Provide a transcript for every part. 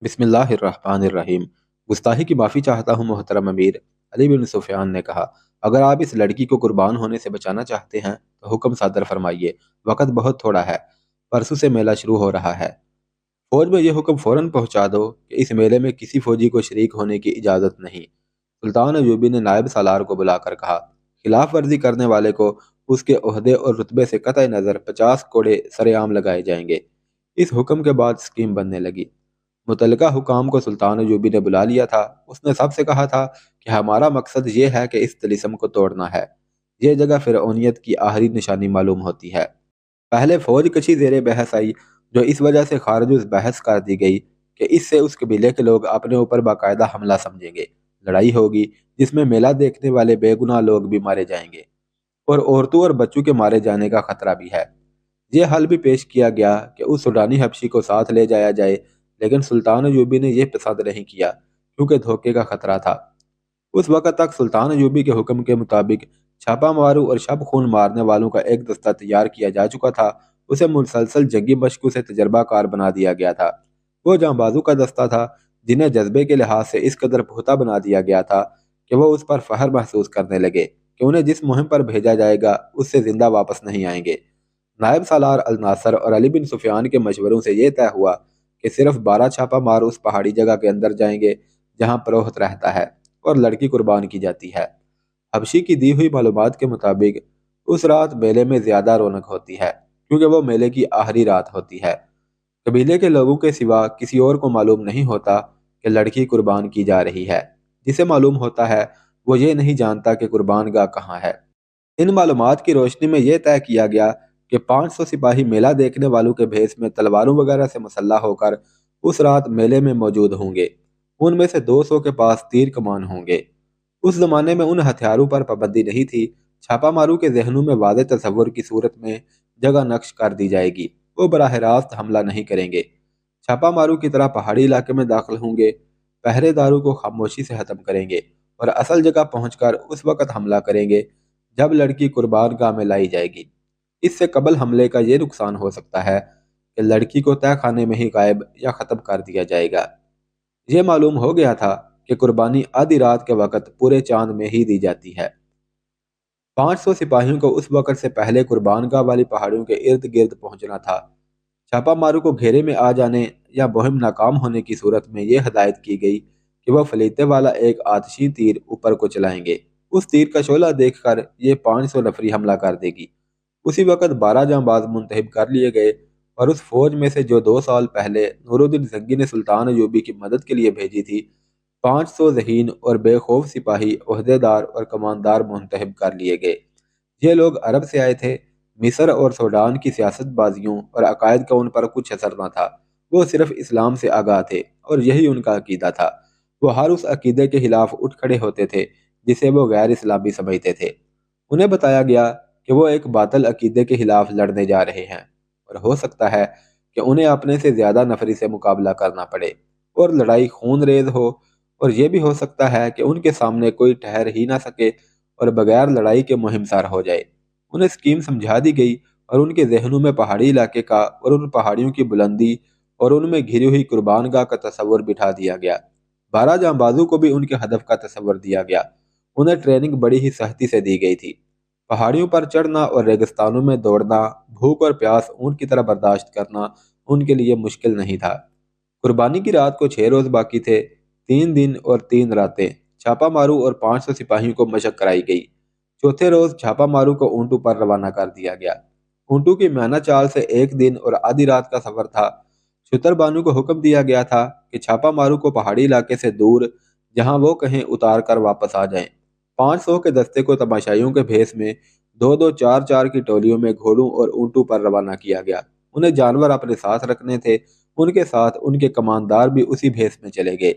बिस्मिल्लाहिर्रहमानिर्रहीम। गुस्ताखी की माफ़ी चाहता हूँ मोहतरम अमीर। अली बिन सुफियान ने कहा, अगर आप इस लड़की को कुर्बान होने से बचाना चाहते हैं तो हुक्म सादर फरमाइए। वक़्त बहुत थोड़ा है, परसों से मेला शुरू हो रहा है। फौज में यह हुक्म फ़ौरन पहुँचा दो कि इस मेले में किसी फौजी को शरीक होने की इजाज़त नहीं। सुल्तान अयूबी ने नायब सालार को बुलाकर कहा, खिलाफ वर्जी करने वाले को उसके ओहदे और रुतबे से कतई नज़र 50 कोड़े सरेआम लगाए जाएंगे। इस हुक्म के बाद स्कीम बनने लगी। मुतलका हुकाम को सुल्तान अयूबी ने बुला लिया था। उसने सबसे कहा था कि हमारा मकसद ये है कि इस तिलिस्म को तोड़ना है। ये जगह फिरौनियत की आखिरी निशानी मालूम होती है। पहले फौज कशी जेर बहस आई, जो इस वजह से खारिज उस बहस कर दी गई कि इससे उस कबीले के लोग अपने ऊपर बाकायदा हमला समझेंगे। लड़ाई होगी जिसमें मेला देखने वाले बेगुनाह लोग भी मारे जाएंगे और औरतों और बच्चों के मारे जाने का खतरा भी है। ये हल भी पेश किया गया कि उस सूडानी हबशी को साथ ले जाया जाए, लेकिन सुल्तान अयूबी ने यह पसंद नहीं किया क्योंकि धोखे का खतरा था। उस वक़्त तक सुल्तान अयूबी के हुक्म के मुताबिक छापा मारू और शब खून मारने वालों का एक दस्ता तैयार किया जा चुका था। उसे मुसलसल जंगी मशकों से तजर्बाकार बना दिया गया था। वो जांबाजों का दस्ता था जिन्हें जज्बे के लिहाज से इस कदर पुख्ता बना दिया गया था कि वो उस पर फख्र महसूस करने लगे कि उन्हें जिस मुहिम पर भेजा जाएगा उससे जिंदा वापस नहीं आएंगे। नायब सालार अल नासर और अली बिन सुफियान के मशवरों से यह तय हुआ कि सिर्फ 12 छापा मार उस पहाड़ी जगह के अंदर जाएंगे जहां पुरोहित रहता है और लड़की कुर्बान की जाती है। हबशी की दी हुई मालूमात के मुताबिक उस रात मेले में ज्यादा रौनक होती है क्योंकि वो मेले की आखिरी रात होती है। कबीले के लोगों के सिवा किसी और को मालूम नहीं होता कि लड़की कुर्बान की जा रही है। जिसे मालूम होता है वो ये नहीं जानता कि कुर्बान गाह कहाँ है। इन मालूमात की रोशनी में यह तय किया गया कि 500 सिपाही मेला देखने वालों के भेस में तलवारों वगैरह से मुसल्लह होकर उस रात मेले में मौजूद होंगे। उनमें से 200 के पास तीर कमान होंगे। उस जमाने में उन हथियारों पर पाबंदी नहीं थी। छापा मारू के जहनों में वादे तस्वुर की सूरत में जगह नक्श कर दी जाएगी। वो बराह रास्त हमला नहीं करेंगे। छापा मारू की तरह पहाड़ी इलाके में दाखिल होंगे, पहरेदारों को खामोशी से खत्म करेंगे और असल जगह पहुंचकर उस वक़्त हमला करेंगे जब लड़की कुर्बान गाह में लाई जाएगी। इससे कबल हमले का ये नुकसान हो सकता है कि लड़की को तय खाने में ही गायब या ख़त्म कर दिया जाएगा। ये मालूम हो गया था कि कुर्बानी आधी रात के वक़्त पूरे चांद में ही दी जाती है। 500 सिपाहियों को उस वक़्त से पहले कुर्बानगाह वाली पहाड़ियों के इर्द गिर्द पहुंचना था। छापा मारू को घेरे में आ जाने या मुहिम नाकाम होने की सूरत में यह हदायत की गई कि वह फलीते वाला एक आतशी तीर ऊपर को चलाएंगे। उस तीर का शोला देखकर ये 500 नफरी हमला कर देगी। उसी वक़्त 12 जांबाज मुंतखब कर लिए गए और उस फौज में से जो 2 साल पहले नूरुद्दीन जंगी ने सुल्तान अयूबी की मदद के लिए भेजी थी, 500 ज़हीन और बेखौफ सिपाही, ओहदेदार और कमानदार मुंतखब कर लिए गए। ये लोग अरब से आए थे। मिस्र और सूडान की सियासतबाजियों और अकायद का उन पर कुछ असर न था। वो सिर्फ इस्लाम से आगाह थे और यही उनका अकीदा था। वो हर उस अकीदे के खिलाफ उठ खड़े होते थे जिसे वो गैर इस्लामी समझते थे। उन्हें बताया गया कि वो एक बातिल अकीदे के खिलाफ लड़ने जा रहे हैं और हो सकता है कि उन्हें अपने से ज़्यादा नफरी से मुकाबला करना पड़े और लड़ाई खून रेज हो। और यह भी हो सकता है कि उनके सामने कोई ठहर ही ना सके और बगैर लड़ाई के मुहिम सार हो जाए। उन्हें स्कीम समझा दी गई और उनके जहनों में पहाड़ी इलाके का और उन पहाड़ियों की बुलंदी और उनमें घिरी हुई कुर्बानगाह का तस्वर बिठा दिया गया। 12 जांबाजों को भी उनके हदफ का तस्वर दिया गया। उन्हें ट्रेनिंग बड़ी ही सख्ती से दी गई थी। पहाड़ियों पर चढ़ना और रेगिस्तानों में दौड़ना, भूख और प्यास ऊंट की तरह बर्दाश्त करना उनके लिए मुश्किल नहीं था। कुर्बानी की रात को 6 रोज बाकी थे। 3 दिन और 3 रातें छापा मारू और 500 सिपाहियों को मशक कराई गई। चौथे रोज छापा मारू को ऊंटों पर रवाना कर दिया गया। ऊंटों की म्याना चाल से 1 दिन और आधी रात का सफर था। शुतर बानू को हुक्म दिया गया था कि छापा मारू को पहाड़ी इलाके से दूर जहां वो कहें उतार कर वापस आ जाएं। 500 के दस्ते को तमाशाइयों के भेस में दो दो चार चार की टोलियों में घोड़ों और ऊंटों पर रवाना किया गया। उन्हें जानवर अपने साथ रखने थे। उनके साथ उनके कमानदार भी उसी भेस में चले गए।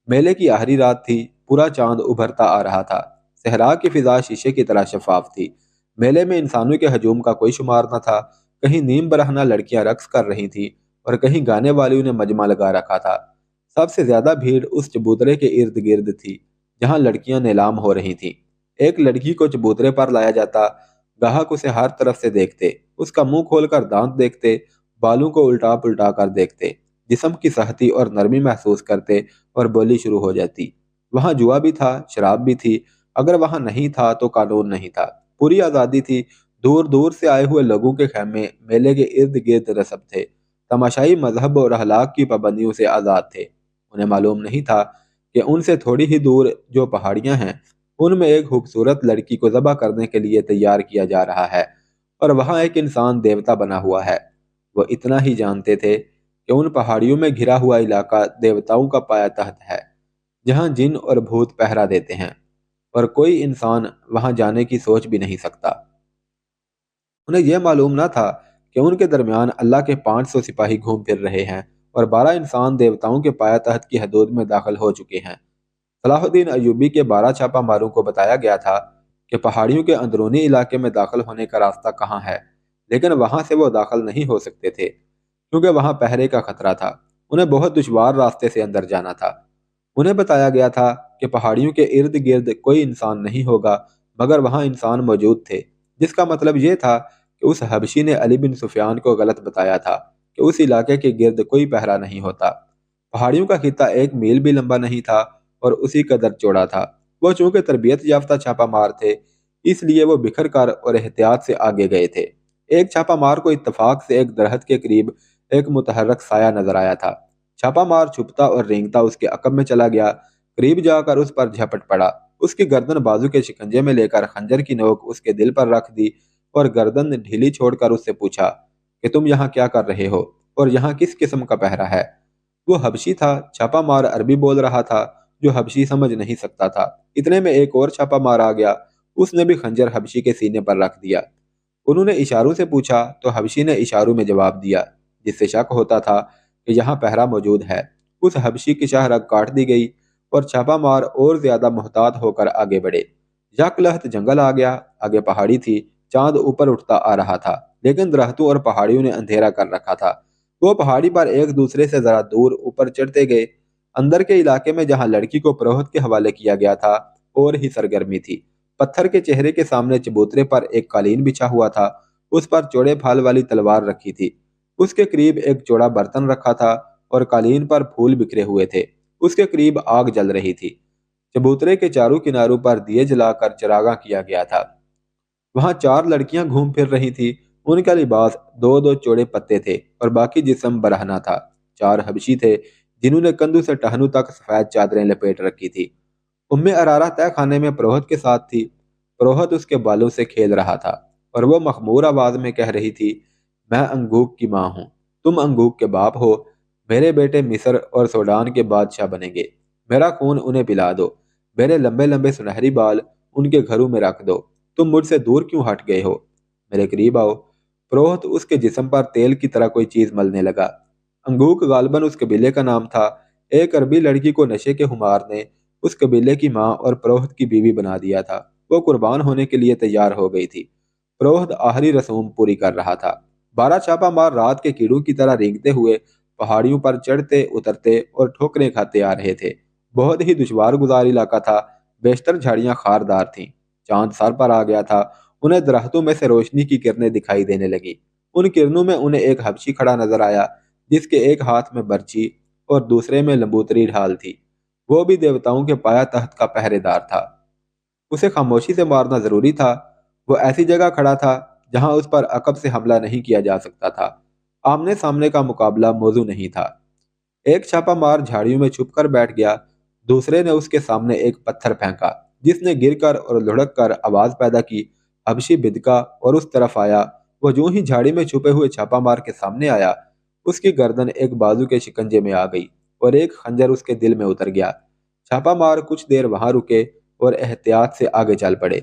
मेले की आखिरी रात थी। पूरा चांद उभरता आ रहा था। सहरा की फिजा शीशे की तरह शफाफ थी। मेले में इंसानों के हजूम का कोई शुमार न था। कहीं नीम बरहना लड़कियां रक्स कर रही थीं और कहीं गाने वालियों ने मजमा लगा रखा था। सबसे ज्यादा भीड़ उस चबूतरे के इर्द गिर्द थी जहां लड़कियां नीलाम हो रही थीं। एक लड़की को चबूतरे पर लाया जाता। गाहक उसे हर तरफ से देखते, उसका मुंह खोलकर दांत देखते, बालों को उल्टा पुल्टा कर देखते। جسم کی سختی اور نرمی محسوس کرتے اور بولی شروع ہو جاتی۔ وہاں جوا بھی تھا، شراب بھی تھی، اگر وہاں نہیں تھا تو قانون نہیں تھا۔ پوری آزادی تھی۔ دور دور سے آئے ہوئے لوگوں کے خیمے میلے کے ارد گرد رسب تھے۔ تماشائی مذہب اور اخلاق کی پابندیوں سے آزاد تھے۔ انہیں معلوم نہیں تھا کہ ان سے تھوڑی ہی دور جو پہاڑیاں ہیں، ان میں ایک خوبصورت لڑکی کو ذبح کرنے کے لیے تیار کیا جا رہا ہے، اور وہاں ایک انسان دیوتا بنا ہوا ہے۔ وہ اتنا ہی جانتے تھے کہ ان پہاڑیوں میں گھرا ہوا علاقہ دیوتاؤں کا پایا تخت ہے، جہاں جن اور بھوت پہرا دیتے ہیں، اور کوئی انسان وہاں جانے کی سوچ بھی نہیں سکتا۔ انہیں یہ معلوم نہ تھا کہ ان کے درمیان اللہ کے 500 سپاہی گھوم پھر رہے ہیں، اور 12 انسان دیوتاؤں کے پایا تحت کی حدود میں داخل ہو چکے ہیں۔ صلاح الدین ایوبی کے 12 چھاپا ماروں کو بتایا گیا تھا کہ پہاڑیوں کے اندرونی علاقے میں داخل ہونے کا راستہ کہاں ہے، لیکن وہاں سے وہ داخل نہیں ہو سکتے تھے کیونکہ وہاں پہرے کا خطرہ تھا۔ انہیں بہت دشوار راستے سے اندر جانا تھا۔ انہیں بتایا گیا تھا کہ پہاڑیوں کے ارد گرد کوئی انسان نہیں ہوگا، مگر وہاں انسان موجود تھے، جس کا مطلب یہ تھا کہ اس حبشی نے علی بن سفیان کو غلط بتایا تھا کہ اس علاقے کے گرد کوئی پہرا نہیں ہوتا۔ پہاڑیوں کا خطہ 1 میل بھی لمبا نہیں تھا اور اسی قدر چوڑا تھا۔ وہ چونکہ تربیت یافتہ چھاپا مار تھے، اس لیے وہ بکھر کر اور احتیاط سے آگے گئے تھے۔ ایک چھاپا مار کو اتفاق سے ایک درخت کے قریب ایک متحرک سایہ نظر آیا تھا۔ چھاپا مار چھپتا اور رینگتا اس کے عقب میں چلا گیا، قریب جا کر اس پر جھپٹ پڑا، اس کی گردن بازو کے شکنجے میں لے کر خنجر کی نوک اس کے دل پر رکھ دی اور گردن ڈھیلی چھوڑ کر اس سے پوچھا کہ تم یہاں کیا کر رہے ہو اور یہاں کس قسم کا پہرا ہے؟ وہ حبشی تھا۔ چھاپا مار عربی بول رہا تھا جو حبشی سمجھ نہیں سکتا تھا۔ اتنے میں ایک اور چھاپا مار آ گیا، اس نے بھی خنجر حبشی کے سینے پر رکھ دیا۔ انہوں نے اشاروں سے پوچھا تو حبشی نے اشاروں میں جواب دیا، جس سے شک ہوتا تھا کہ یہاں پہرا موجود ہے۔ اس حبشی کی شاہ رگ کاٹ دی گئی اور چھاپا مار اور زیادہ محتاط ہو کر آگے بڑھے۔ یک لہت جنگل آ گیا، آگے پہاڑی تھی، چاند اوپر اٹھتا آ رہا تھا، لیکن درختوں اور پہاڑیوں نے اندھیرا کر رکھا تھا۔ وہ پہاڑی پر ایک دوسرے سے ذرا دور اوپر چڑھتے گئے۔ اندر کے علاقے میں جہاں لڑکی کو پروہت کے حوالے کیا گیا تھا اور ہی سرگرمی تھی۔ پتھر کے چہرے کے سامنے چبوترے پر ایک قالین بچھا ہوا تھا، اس پر چوڑے پھال والی تلوار رکھی تھی۔ اس کے قریب ایک چوڑا برتن رکھا تھا اور قالین پر پھول بکھرے ہوئے تھے۔ اس کے قریب آگ جل رہی تھی۔ چبوترے کے چاروں کناروں پر دیے جلا کر چراغاں کیا گیا تھا۔ وہاں 4 لڑکیاں گھوم پھر رہی تھی۔ ان کا لباس 2 چوڑے پتے تھے اور باقی جسم برہنہ تھا۔ 4 حبشی تھے جنہوں نے کندھوں سے ٹہنوں تک سفید چادریں لپیٹ رکھی تھی۔ ارارہ تہ خانے میں پروہت کے ساتھ تھی۔ پروہت اس کے بالوں سے کھیل رہا تھا اور وہ مخمور آواز میں کہہ رہی تھی، میں انگوک کی ماں ہوں، تم انگوک کے باپ ہو، میرے بیٹے مصر اور سوڈان کے بادشاہ بنیں گے، میرا خون انہیں پلا دو، میرے لمبے لمبے سنہری بال ان کے گھروں میں رکھ دو، تم مجھ سے دور کیوں ہٹ گئے ہو، میرے قریب آؤ۔ پروہت اس کے جسم پر تیل کی طرح کوئی چیز ملنے لگا۔ انگوک غالباً اس قبیلے کا نام تھا۔ ایک عربی لڑکی کو نشے کے خمار نے اس قبیلے کی ماں اور پروہت کی بیوی بنا دیا تھا۔ وہ قربان ہونے کے لیے تیار ہو گئی تھی۔ پروہت آخری رسوم پوری کر رہا تھا۔ 12 چھاپا مار رات کے کیڑوں کی طرح رینگتے ہوئے پہاڑیوں پر چڑھتے اترتے اور ٹھوکریں کھاتے آ رہے تھے۔ بہت ہی دشوار گزار علاقہ تھا۔ بیشتر جھاڑیاں خاردار تھیں۔ چاند سر پر آ گیا تھا۔ انہیں درختوں میں سے روشنی کی کرنیں دکھائی دینے لگی۔ ان کرنوں میں انہیں ایک حبشی کھڑا نظر آیا جس کے ایک ہاتھ میں برچی اور دوسرے میں لمبوتری ڈھال تھی۔ وہ بھی دیوتاؤں کے پایا تخت کا پہرے دار تھا۔ اسے خاموشی سے مارنا ضروری تھا۔ وہ ایسی جگہ کھڑا تھا جہاں اس پر عقب سے حملہ نہیں کیا جا سکتا تھا۔ آمنے سامنے کا مقابلہ موضوع نہیں تھا۔ ایک چھاپا مار جھاڑیوں میں چھپ کر بیٹھ گیا۔ دوسرے نے اس کے سامنے ایک پتھر پھینکا جس نے گر کر اور لڑک کر آواز پیدا کی۔ حبشی بدکا اور اس طرف آیا۔ وہ جو ہی جھاڑی میں چھپے ہوئے چھاپا مار کے سامنے آیا، اس کی گردن ایک بازو کے شکنجے میں آ گئی اور ایک خنجر اس کے دل میں اتر گیا۔ چھاپا مار کچھ دیر وہاں رکے اور احتیاط سے آگے چل پڑے۔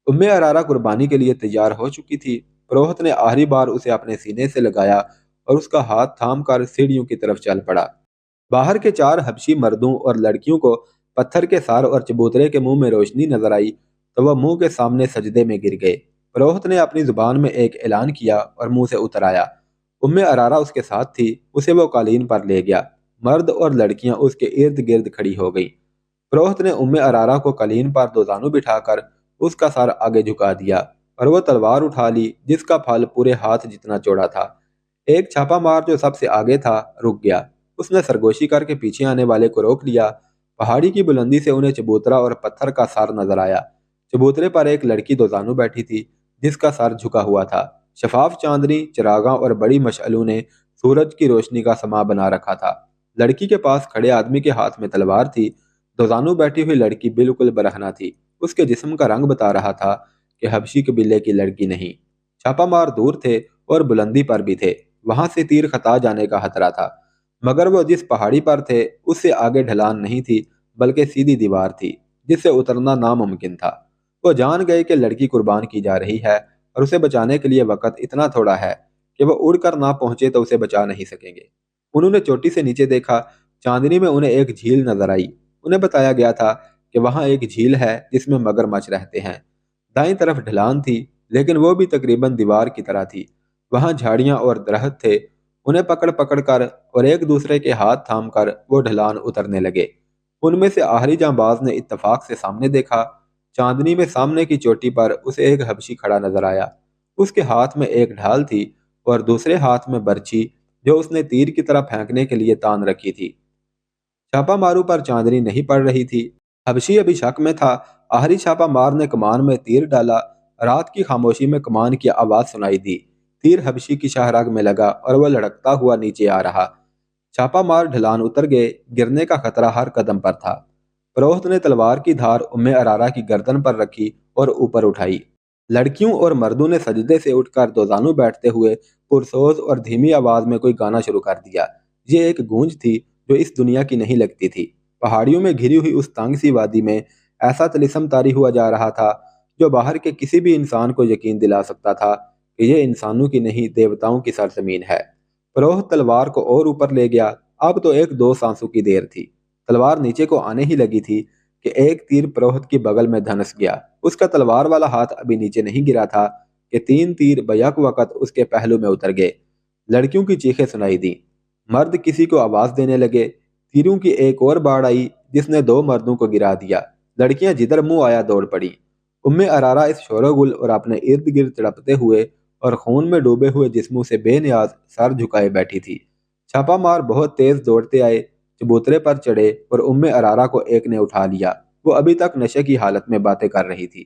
ارارہ قربانی کے لیے تیار ہو چکی تھی۔ پروہت نے آخری بار اسے اپنے سینے سے لگایا اور اس کا ہاتھ تھام کر سیڑھیوں کی طرف چل پڑا۔ باہر کے 4 حبشی مردوں اور لڑکیوں کو پتھر کے سار اور چبوترے کے منہ میں روشنی نظر آئی تو وہ منہ کے سامنے سجدے میں گر گئے۔ پروہت نے اپنی زبان میں ایک اعلان کیا اور منہ سے اتر آیا۔ ارارہ اس کے ساتھ تھی۔ اسے وہ قالین پر لے گیا۔ مرد اور لڑکیاں اس کے ارد گرد کھڑی ہو گئیں۔ پروہت نے ارارہ کو قالین پر 2 زانوں بٹھا کر اس کا سر آگے جھکا دیا اور وہ تلوار اٹھا لی جس کا پھل پورے ہاتھ جتنا چوڑا تھا۔ ایک چھاپا مار جو سب سے آگے تھا رک گیا۔ उसने सरगोशी करके पीछे आने वाले को रोक लिया। पहाड़ी की बुलंदी से उन्हें चबूतरा और पत्थर का सर नजर आया। चबूतरे पर एक लड़की दो जानू बैठी थी, जिसका सर झुका हुआ था। शफाफ चांदनी, चिरागां और बड़ी मशअलों ने सूरज की रोशनी का समा बना रखा था। लड़की के पास खड़े आदमी के हाथ में तलवार थी। दो जानू बैठी हुई लड़की बिल्कुल बरहना थी। उसके जिस्म का रंग बता रहा था कि हबशी कबीले की लड़की नहीं। छापामार दूर थे और बुलंदी पर भी थे। वहां से तीर खता जाने का खतरा था। मगर वो जिस पहाड़ी पर थे उससे आगे ढलान नहीं थी, बल्कि सीधी दीवार थी जिससे उतरना नामुमकिन था। वो जान गए कि लड़की कुर्बान की जा रही है और उसे बचाने के लिए वक्त इतना थोड़ा है कि वो उड़कर ना पहुंचे तो उसे बचा नहीं सकेंगे। उन्होंने चोटी से नीचे देखा। चांदनी में उन्हें एक झील नजर आई। उन्हें बताया गया था कि वहां एक झील है जिसमें मगरमच्छ रहते हैं। दाईं तरफ ढलान थी, लेकिन वो भी तकरीबन दीवार की तरह थी। वहां झाड़ियां और दरख्त थे। उन्हें पकड़ पकड़ कर और एक दूसरे के हाथ थाम कर वो ढलान उतरने लगे। उनमें से आखिरी जांबाज ने इत्तफाक से सामने देखा। चांदनी में सामने की चोटी पर उसे एक हबशी खड़ा नजर आया। उसके हाथ में एक ढाल थी और दूसरे हाथ में बर्छी, जो उसने तीर की तरह फेंकने के लिए तान रखी थी। छापा मारू पर चांदनी नहीं पड़ रही थी। हबशी अभी शक में था। आखिरी छापा मार ने कमान में तीर डाला। रात की खामोशी में कमान की आवाज सुनाई दी। तीर हबशी की शाहराग में लगा और वह लड़कता हुआ नीचे आ रहा। छापा मार ढलान उतर गए। गिरने का खतरा हर कदम पर था। फरोख्त ने तलवार की धार उम्मे अरारा की गर्दन पर रखी और ऊपर उठाई। लड़कियों और मर्दों ने सजदे से उठकर दो जानू बैठते हुए पुरसोज और धीमी आवाज में कोई गाना शुरू कर दिया। ये एक गूंज थी जो इस दुनिया की नहीं लगती थी। पहाड़ियों में घिरी हुई उस तंग सी वादी में ऐसा तिलिस्म तारी हुआ जा रहा था जो बाहर के किसी भी इंसान को यकीन दिला सकता था कि ये इंसानों की नहीं, देवताओं की सरजमीन है। फरोह तलवार को और ऊपर ले गया। अब तो एक दो सांसों की देर थी। तलवार नीचे को आने ही लगी थी कि एक तीर प्रोहत की बगल में धंस गया। उसका तलवार वाला हाथ अभी नीचे नहीं गिरा था कि तीन तीर बैक वक्त उसके पहलू में उतर गए। लड़कियों की चीखें सुनाई दी। मर्द किसी को आवाज देने लगे। तीरों की एक और बाढ़ आई जिसने दो मर्दों को गिरा दिया। लड़कियां जिधर मुंह आया दौड़ पड़ी। उम्मे अरारा इस शोरगुल और अपने इर्द गिर्द तड़पते हुए और खून में डूबे हुए जिस्मों से बेनियाज सर झुकाए बैठी थी। छापा मार बहुत तेज दौड़ते आए, चबूतरे पर चढ़े और उम्मे अरारा को एक ने उठा लिया। वो अभी तक नशे की हालत में बातें कर रही थी।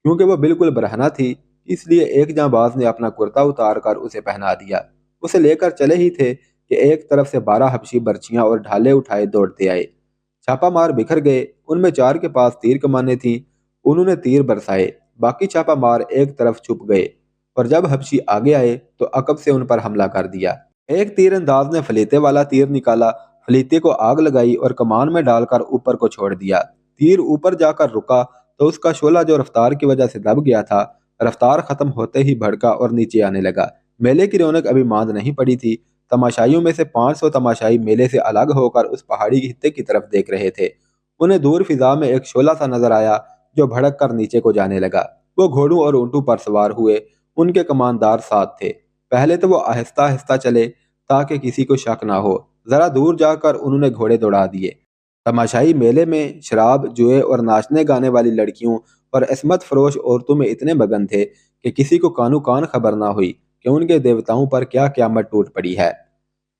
क्योंकि वो बिल्कुल बरहना थी, इसलिए एक जांबाज ने अपना कुर्ता उतार कर उसे पहना दिया। उसे लेकर चले ही थे कि एक तरफ से 12 हबशी बर्चियां और ढाले उठाए दौड़ते आए। छापा मार बिखर गए। उनमें 4 के पास तीर कमाने थी। उन्होंने तीर बरसाए। बाकी छापा मार एक तरफ छुप गए और जब हबशी आगे आए तो अकब से उन पर हमला कर दिया। एक तीरंदाज ने फलीते वाला तीर निकाला, फलीते को आग लगाई और कमान में डालकर ऊपर को छोड़ दिया। तीर ऊपर जाकर रुका तो उसका शोला जो रफ्तार की वजह से दब गया था, रफ्तार खत्म होते ही भड़का और नीचे आने लगा। मेले की रौनक अभी मांद नहीं पड़ी थी। तमाशाइयों में से 500 तमाशाई मेले से अलग होकर उस पहाड़ी हिस्से की तरफ देख रहे थे। उन्हें दूर फिजा में एक शोला सा नजर आया जो भड़क कर नीचे को जाने लगा। वो घोड़ों और ऊंटों पर सवार हुए। उनके कमानदार साथ थे। पहले तो वो आहिस्ता आहिस्ता चले ताकि किसी को शक ना हो। जरा दूर जाकर उन्होंने घोड़े दौड़ा दिए। तमाशाई मेले में शराब, जुए और नाचने गाने वाली लड़कियों और इसमत फरोश औरतों में इतने मगन थे कि किसी को कानो कान खबर ना हुई कि उनके देवताओं पर क्या क्यामत टूट पड़ी है।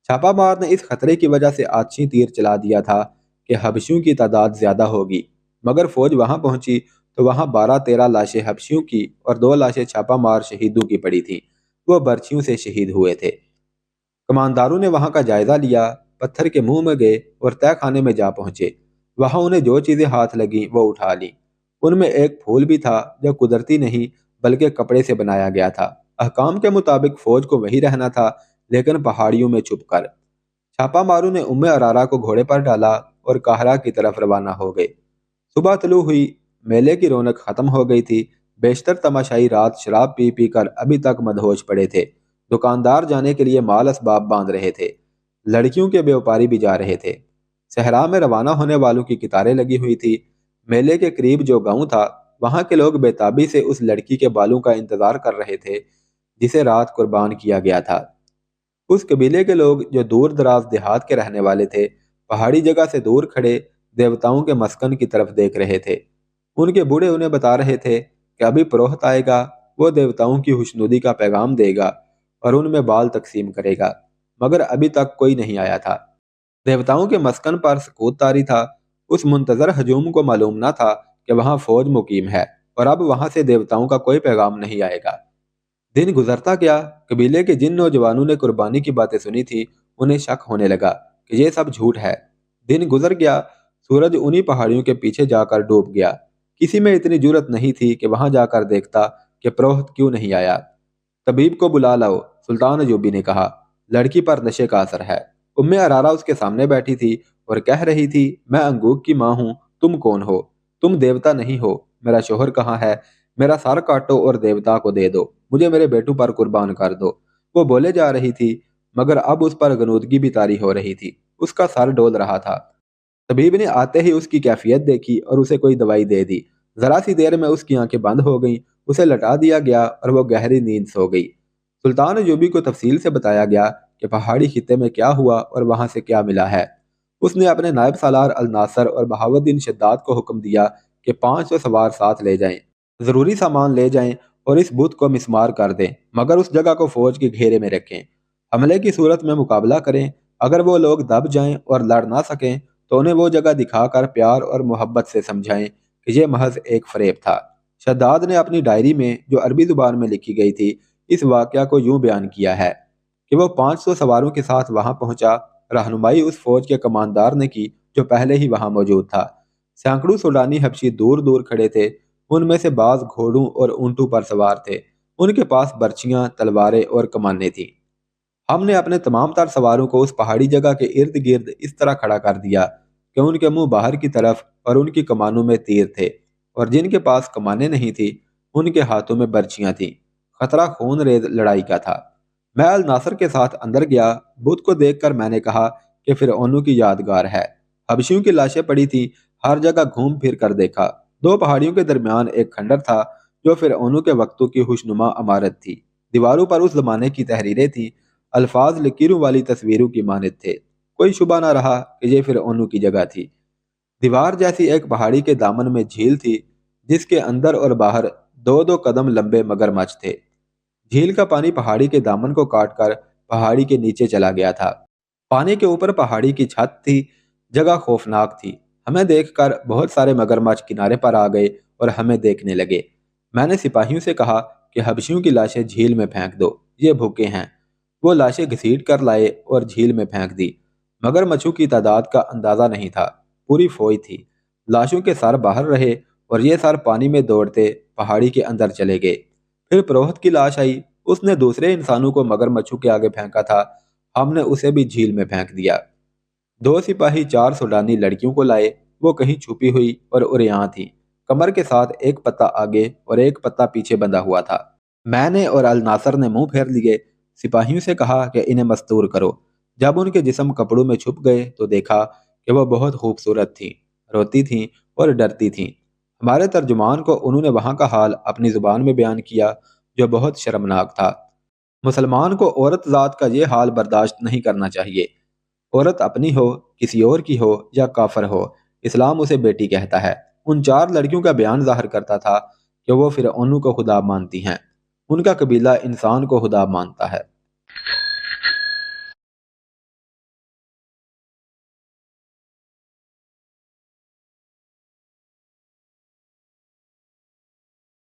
छापा मार ने इस खतरे की वजह से आछी तीर चला दिया था कि हबशियों की तादाद ज्यादा होगी। मगर फौज वहां पहुंची तो वहां 12-13 लाशें हबशियों की और 2 लाशें छापा मार शहीदों की पड़ी थी। वो बर्छियों से शहीद हुए थे। कमानदारों ने वहां का जायजा लिया, पत्थर के मुंह में गए और तय खाने में जा पहुंचे। वहां उन्हें जो चीजें हाथ लगी वो उठा ली। उनमें एक फूल भी था जो कुदरती नहीं बल्कि कपड़े से बनाया गया था। अहकाम के मुताबिक फौज को वही रहना था, लेकिन पहाड़ियों में छुपकर। छापा मारू ने उम्मे अरारा को घोड़े पर डाला और काहरा की तरफ रवाना हो गए। सुबह तलू हुई। मेले की रौनक खत्म हो गई थी। बेशतर तमाशाई रात शराब पी पी कर अभी तक मदहोश पड़े थे। दुकानदार जाने के लिए माल असबाब बांध रहे थे। लड़कियों के व्यापारी भी जा रहे थे। सहरा में रवाना होने वालों की कतारें लगी हुई थी। मेले के करीब जो गांव था, वहां के लोग बेताबी से उस लड़की के बालों का इंतजार कर रहे थे जिसे रात कुर्बान किया गया था। उस कबीले के लोग जो दूर दराज देहात के रहने वाले थे, पहाड़ी जगह से दूर खड़े देवताओं के मस्कन की तरफ देख रहे थे। उनके बूढ़े उन्हें बता रहे थे कि अभी पुरोहित आएगा, वो देवताओं की खुशनुदी का पैगाम देगा और उनमें बाल तकसीम करेगा। मगर अभी तक कोई नहीं आया था। देवताओं के मस्कन पर सकूत तारी था। उस मुंतजर हजूम को मालूम न था कि वहां फौज मुकीम है और अब वहां से देवताओं का कोई पैगाम नहीं आएगा। दिन गुजरता गया। कबीले के जिन नौजवानों ने कुर्बानी की बातें सुनी थी, उन्हें शक होने लगा कि ये सब झूठ है। दिन गुजर गया। सूरज उन्हीं पहाड़ियों के पीछे जाकर डूब गया। किसी में इतनी जुरत नहीं थी कि वहां जाकर देखता कि प्रोहत क्यों नहीं आया। तबीब को बुला लाओ, सुल्तान अयूबी ने कहा। लड़की पर नशे का असर है। उम्मे अरारा उसके सामने बैठी थी और कह रही थी, मैं अंगूक की माँ हूँ, तुम कौन हो? तुम देवता नहीं हो। मेरा शोहर कहाँ है? मेरा सर काटो और देवता को दे दो। मुझे मेरे बेटों पर कुर्बान कर दो। वो बोले जा रही थी, मगर अब उस पर गनूदगी भी तारी हो रही थी। उसका सर डोल रहा था। तबीब ने आते ही उसकी कैफियत देखी और उसे कोई दवाई दे दी। जरा सी देर में उसकी आंखें बंद हो गईं। उसे लटा दिया गया और वो गहरी नींद सो गई। सुल्तान अयूबी को तफसील से बताया गया कि पहाड़ी खित्ते में क्या हुआ और वहां से क्या मिला है। उसने अपने नायब सालार अल नासर और बहावुद्दीन शद्दाद को हुक्म दिया कि 500 सवार साथ ले जाएं, जरूरी सामान ले जाएं और इस बुत को मिस्मार कर दें, मगर उस जगह को फौज के घेरे में रखें। हमले की सूरत में मुकाबला करें। अगर वो लोग दब जाएं और लड़ ना सकें तो उन्हें वो जगह दिखाकर प्यार और मोहब्बत से समझाएं कि ये महज एक फरेब था। शद्दाद ने अपनी डायरी में, जो अरबी जुबान में लिखी गई थी, इस वाकया को यूं बयान किया है कि वो 500 सवारों के साथ वहां पहुंचा। रहनुमाई उस फौज के कमांडर ने की जो पहले ही वहां मौजूद था। सैकड़ों सूडानी हबशी दूर दूर खड़े थे। उनमें से बाज घोड़ों और ऊंटों पर सवार थे। उनके पास बर्चियां, तलवारें और कमानें थीं। हमने अपने तमाम तर सवारों को उस पहाड़ी जगह के इर्द गिर्द इस तरह खड़ा कर दिया कि उनके मुंह बाहर की तरफ और उनकी कमानों में तीर थे, और जिनके पास कमानें नहीं थी उनके हाथों में बर्चियां थीं। खतरा खून रेज लड़ाई का था। मैं अल नासर के साथ अंदर गया। बुत को देखकर मैंने कहा कि फिरौनों की यादगार है। हबशियों की लाशें पड़ी थी। हर जगह घूम फिर कर देखा। दो पहाड़ियों के दरमियान एक खंडर था जो फिरौनों के वक्तों की खुशनुमा इमारत थी। दीवारों पर उस जमाने की तहरीरें थीं। अल्फाज लकीरों वाली तस्वीरों की मानद थे। कोई शुबा न रहा कि ये फिरौनों की जगह थी। दीवार जैसी एक पहाड़ी के दामन में झील थी, जिसके अंदर और बाहर दो दो कदम लंबे मगरमच्छ थे। झील का पानी पहाड़ी के दामन को काटकर पहाड़ी के नीचे चला गया था। पानी के ऊपर पहाड़ी की छत थी। जगह खौफनाक थी। हमें देखकर बहुत सारे मगरमच्छ किनारे पर आ गए और हमें देखने लगे। मैंने सिपाहियों से कहा कि हबशियों की लाशें झील में फेंक दो, ये भूखे हैं। वो लाशें घसीट कर लाए और झील में फेंक दी। मगरमच्छों की तादाद का अंदाजा नहीं था। पूरी फौज थी। लाशों के सर बाहर रहे और ये सर पानी में दौड़ते पहाड़ी के अंदर चले गए। फिर प्रोहत की लाश आई। उसने दूसरे इंसानों को मगरमच्छों के आगे फेंका था। हमने उसे भी झील में फेंक दिया। दो सिपाही 4 सूडानी लड़कियों को लाए। वो कहीं छुपी हुई और उरियां थी। कमर के साथ एक पत्ता आगे और एक पत्ता पीछे बंधा हुआ था। मैंने और अल नासर ने मुंह फेर लिए। सिपाहियों से कहा कि इन्हें मस्तूर करो। जब उनके जिस्म कपड़ों में छुप गए तो देखा कि वह बहुत खूबसूरत थी, रोती थीं और डरती थीं। हमारे तर्जुमान को उन्होंने वहां का हाल अपनी जुबान में बयान किया, जो बहुत शर्मनाक था। मुसलमान को औरत जात का ये हाल बर्दाश्त नहीं करना चाहिए। औरत अपनी हो, किसी और की हो या काफर हो, इस्लाम उसे बेटी कहता है। उन 4 लड़कियों का बयान जाहिर करता था कि वो फिरौनों को खुदा मानती हैं। उनका कबीला इंसान को खुदा मानता है।